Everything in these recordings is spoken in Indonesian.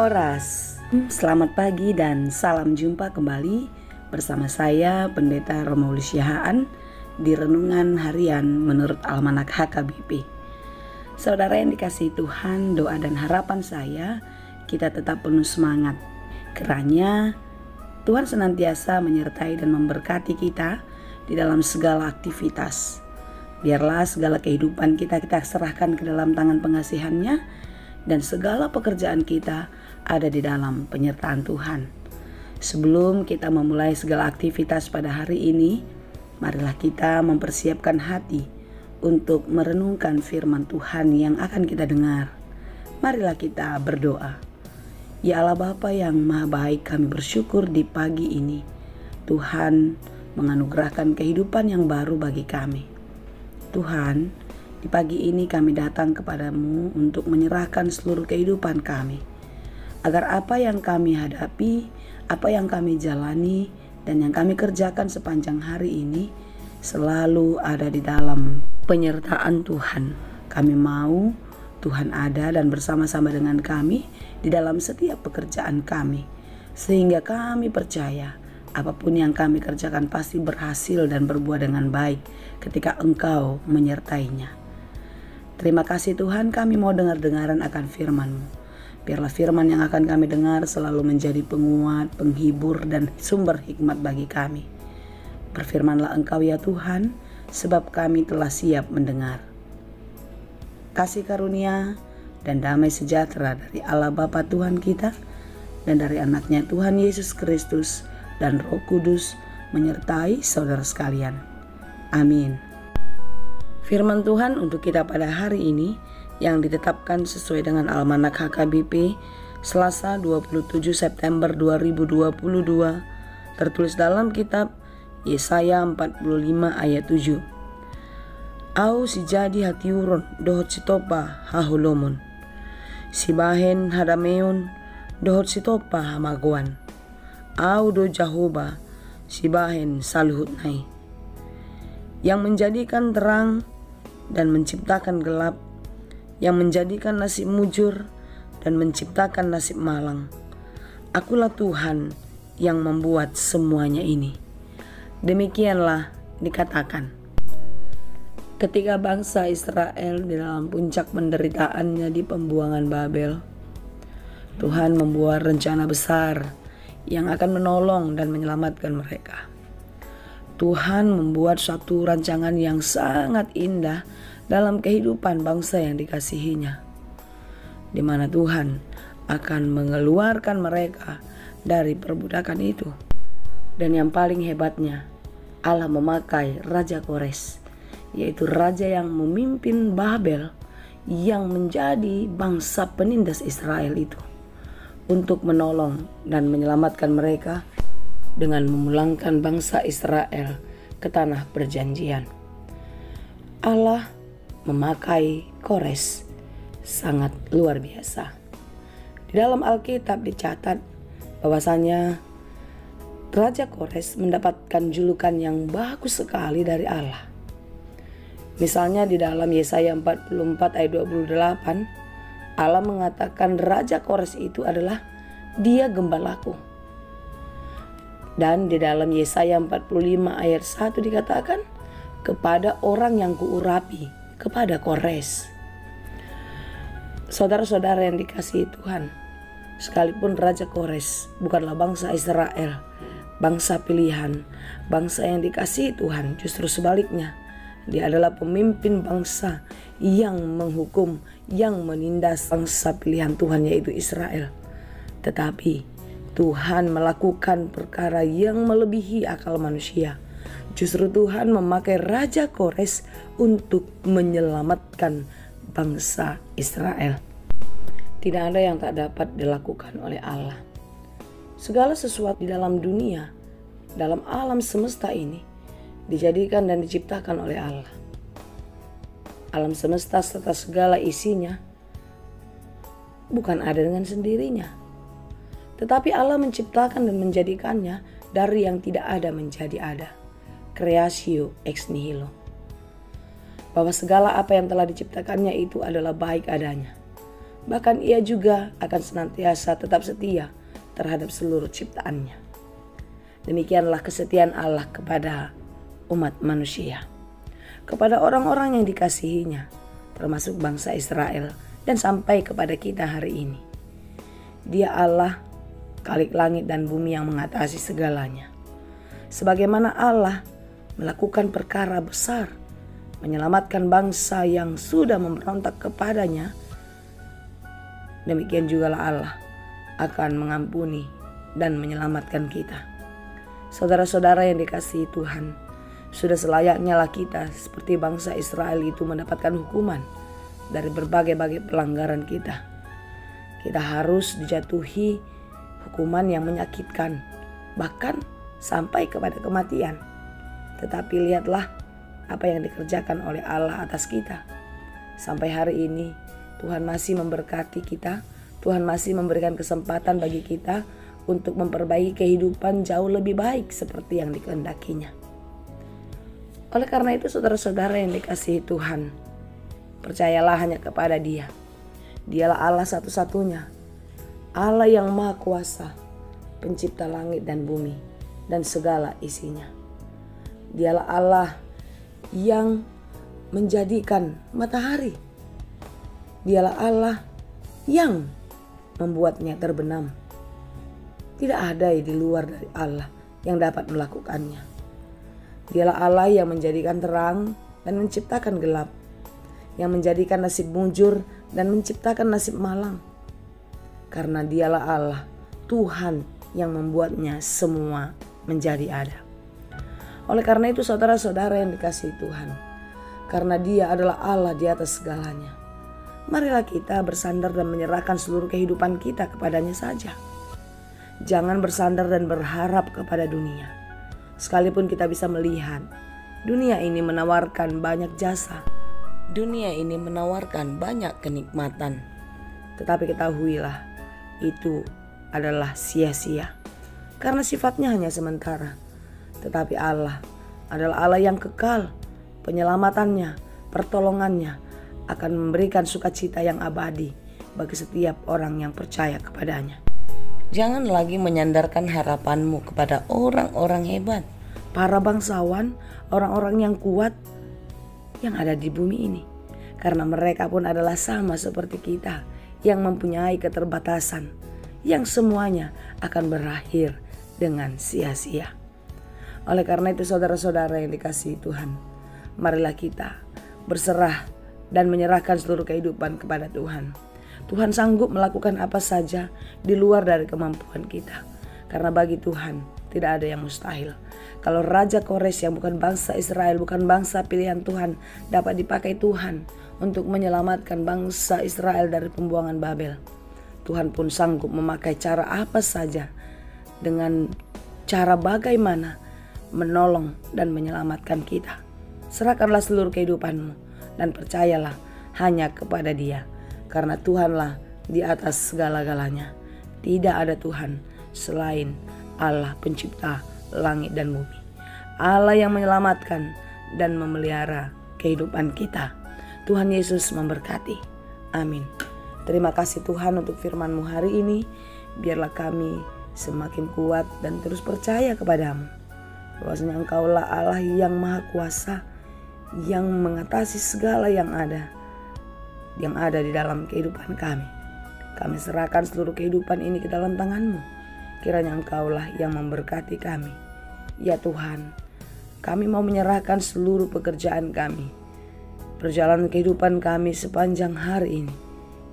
Oras, selamat pagi dan salam jumpa kembali bersama saya Pendeta Romaulus Yahaan di Renungan Harian menurut Almanak HKBP. Saudara yang dikasihi Tuhan, doa dan harapan saya kita tetap penuh semangat. Kiranya Tuhan senantiasa menyertai dan memberkati kita di dalam segala aktivitas. Biarlah segala kehidupan kita serahkan ke dalam tangan pengasihan-Nya, dan segala pekerjaan kita ada di dalam penyertaan Tuhan. Sebelum kita memulai segala aktivitas pada hari ini, marilah kita mempersiapkan hati untuk merenungkan firman Tuhan yang akan kita dengar. Marilah kita berdoa. Ya Allah Bapa yang Maha Baik, kami bersyukur di pagi ini Tuhan menganugerahkan kehidupan yang baru bagi kami. Tuhan, di pagi ini kami datang kepadamu untuk menyerahkan seluruh kehidupan kami, agar apa yang kami hadapi, apa yang kami jalani, dan yang kami kerjakan sepanjang hari ini selalu ada di dalam penyertaan Tuhan. Kami mau Tuhan ada dan bersama-sama dengan kami di dalam setiap pekerjaan kami, sehingga kami percaya apapun yang kami kerjakan pasti berhasil dan berbuah dengan baik ketika Engkau menyertainya. Terima kasih Tuhan, kami mau dengar-dengaran akan firman-Mu. Biarlah firman yang akan kami dengar selalu menjadi penguat, penghibur, dan sumber hikmat bagi kami. Berfirmanlah Engkau ya Tuhan, sebab kami telah siap mendengar. Kasih karunia dan damai sejahtera dari Allah Bapa Tuhan kita dan dari anaknya Tuhan Yesus Kristus dan Roh Kudus menyertai saudara sekalian. Amin. Firman Tuhan untuk kita pada hari ini yang ditetapkan sesuai dengan Almanak HKBP Selasa 27 September 2022 tertulis dalam kitab Yesaya 45 ayat 7. Au si jadi hatiuron dohot sitopa hahulomon, si bahen hadameon dohot sitopa hamaguan, au do jahoba si bahen saluhut nai, yang menjadikan terang dan menciptakan gelap, yang menjadikan nasib mujur dan menciptakan nasib malang. Akulah Tuhan yang membuat semuanya ini. Demikianlah dikatakan ketika bangsa Israel di dalam puncak penderitaannya di pembuangan Babel. Tuhan membuat rencana besar yang akan menolong dan menyelamatkan mereka. Tuhan membuat suatu rancangan yang sangat indah dalam kehidupan bangsa yang dikasihinya, di mana Tuhan akan mengeluarkan mereka dari perbudakan itu. Dan yang paling hebatnya, Allah memakai Raja Kores, yaitu raja yang memimpin Babel yang menjadi bangsa penindas Israel itu, untuk menolong dan menyelamatkan mereka dengan memulangkan bangsa Israel ke tanah perjanjian. Allah memakai Kores sangat luar biasa. Di dalam Alkitab dicatat bahwasanya Raja Kores mendapatkan julukan yang bagus sekali dari Allah. Misalnya di dalam Yesaya 44 ayat 28, Allah mengatakan Raja Kores itu adalah dia gembalaku. Dan di dalam Yesaya 45 ayat 1 dikatakan, kepada orang yang kuurapi, kepada Kores. Saudara-saudara yang dikasihi Tuhan, sekalipun Raja Kores bukanlah bangsa Israel, bangsa pilihan, bangsa yang dikasihi Tuhan, justru sebaliknya, dia adalah pemimpin bangsa yang menghukum, yang menindas bangsa pilihan Tuhan, yaitu Israel. Tetapi Tuhan melakukan perkara yang melebihi akal manusia. Justru Tuhan memakai Raja Kores untuk menyelamatkan bangsa Israel. Tidak ada yang tak dapat dilakukan oleh Allah. Segala sesuatu di dalam dunia, dalam alam semesta ini, dijadikan dan diciptakan oleh Allah. Alam semesta serta segala isinya bukan ada dengan sendirinya, tetapi Allah menciptakan dan menjadikannya dari yang tidak ada menjadi ada. Creatio ex nihilo. Bahwa segala apa yang telah diciptakannya itu adalah baik adanya. Bahkan Ia juga akan senantiasa tetap setia terhadap seluruh ciptaannya. Demikianlah kesetiaan Allah kepada umat manusia, kepada orang-orang yang dikasihinya, termasuk bangsa Israel, dan sampai kepada kita hari ini. Dia Allah, Khalik langit dan bumi yang mengatasi segalanya. Sebagaimana Allah melakukan perkara besar, menyelamatkan bangsa yang sudah memberontak kepadanya, demikian jugalah Allah akan mengampuni dan menyelamatkan kita. Saudara-saudara yang dikasihi Tuhan, sudah selayaknya lah kita seperti bangsa Israel itu mendapatkan hukuman dari berbagai-bagai pelanggaran kita. Kita harus dijatuhi hukuman yang menyakitkan, bahkan sampai kepada kematian. Tetapi lihatlah apa yang dikerjakan oleh Allah atas kita. Sampai hari ini Tuhan masih memberkati kita. Tuhan masih memberikan kesempatan bagi kita untuk memperbaiki kehidupan jauh lebih baik seperti yang dikehendakinya. Oleh karena itu saudara-saudara yang dikasihi Tuhan, percayalah hanya kepada Dia. Dialah Allah satu-satunya, Allah yang Maha Kuasa, pencipta langit dan bumi dan segala isinya. Dialah Allah yang menjadikan matahari. Dialah Allah yang membuatnya terbenam. Tidak ada di luar dari Allah yang dapat melakukannya. Dialah Allah yang menjadikan terang dan menciptakan gelap, yang menjadikan nasib mujur dan menciptakan nasib malang. Karena Dialah Allah, Tuhan yang membuatnya semua menjadi ada. Oleh karena itu saudara-saudara yang dikasihi Tuhan, karena Dia adalah Allah di atas segalanya, marilah kita bersandar dan menyerahkan seluruh kehidupan kita kepadanya saja. Jangan bersandar dan berharap kepada dunia. Sekalipun kita bisa melihat dunia ini menawarkan banyak jasa, dunia ini menawarkan banyak kenikmatan, tetapi ketahuilah itu adalah sia-sia, karena sifatnya hanya sementara. Tetapi Allah adalah Allah yang kekal. Penyelamatannya, pertolongannya akan memberikan sukacita yang abadi bagi setiap orang yang percaya kepadanya. Jangan lagi menyandarkan harapanmu kepada orang-orang hebat, para bangsawan, orang-orang yang kuat yang ada di bumi ini. Karena mereka pun adalah sama seperti kita yang mempunyai keterbatasan, yang semuanya akan berakhir dengan sia-sia. Oleh karena itu saudara-saudara yang dikasihi Tuhan, marilah kita berserah dan menyerahkan seluruh kehidupan kepada Tuhan. Tuhan sanggup melakukan apa saja di luar dari kemampuan kita. Karena bagi Tuhan tidak ada yang mustahil. Kalau Raja Kores yang bukan bangsa Israel, bukan bangsa pilihan Tuhan, dapat dipakai Tuhan untuk menyelamatkan bangsa Israel dari pembuangan Babel, Tuhan pun sanggup memakai cara apa saja, dengan cara bagaimana menolong dan menyelamatkan kita. Serahkanlah seluruh kehidupanmu dan percayalah hanya kepada Dia. Karena Tuhanlah di atas segala-galanya. Tidak ada Tuhan selain Allah pencipta langit dan bumi. Allah yang menyelamatkan dan memelihara kehidupan kita. Tuhan Yesus memberkati. Amin. Terima kasih Tuhan untuk firman-Mu hari ini. Biarlah kami semakin kuat dan terus percaya kepadamu. Bahwasanya Engkaulah Allah yang Maha Kuasa, yang mengatasi segala yang ada di dalam kehidupan kami. Kami serahkan seluruh kehidupan ini ke dalam tangan-Mu. Kiranya Engkaulah yang memberkati kami. Ya Tuhan, kami mau menyerahkan seluruh pekerjaan kami, perjalanan kehidupan kami sepanjang hari ini.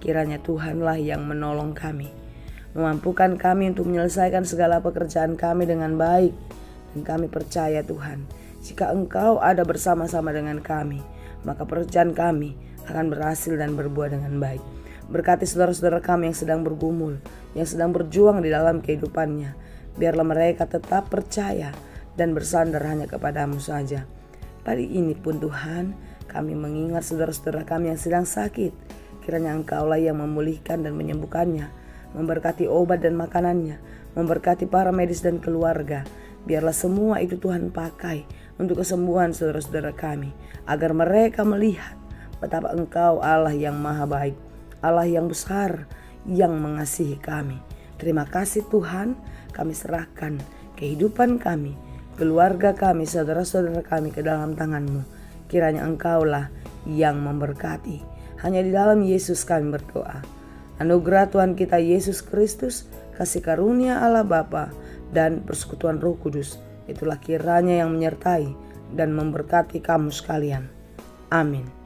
Kiranya Tuhanlah yang menolong kami, memampukan kami untuk menyelesaikan segala pekerjaan kami dengan baik. Dan kami percaya Tuhan, jika Engkau ada bersama-sama dengan kami, maka pekerjaan kami akan berhasil dan berbuah dengan baik. Berkati saudara-saudara kami yang sedang bergumul, yang sedang berjuang di dalam kehidupannya. Biarlah mereka tetap percaya dan bersandar hanya kepadamu saja. Pagi ini pun Tuhan, kami mengingat saudara-saudara kami yang sedang sakit. Kiranya Engkaulah yang memulihkan dan menyembuhkannya, memberkati obat dan makanannya, memberkati para medis dan keluarga. Biarlah semua itu Tuhan pakai untuk kesembuhan saudara-saudara kami, agar mereka melihat betapa Engkau Allah yang maha baik, Allah yang besar yang mengasihi kami. Terima kasih Tuhan, kami serahkan kehidupan kami, keluarga kami, saudara-saudara kami ke dalam tangan-Mu. Kiranya Engkaulah yang memberkati. Hanya di dalam Yesus kami berdoa. Anugerah Tuhan kita Yesus Kristus, kasih karunia Allah Bapa, dan persekutuan Roh Kudus, itulah kiranya yang menyertai dan memberkati kamu sekalian. Amin.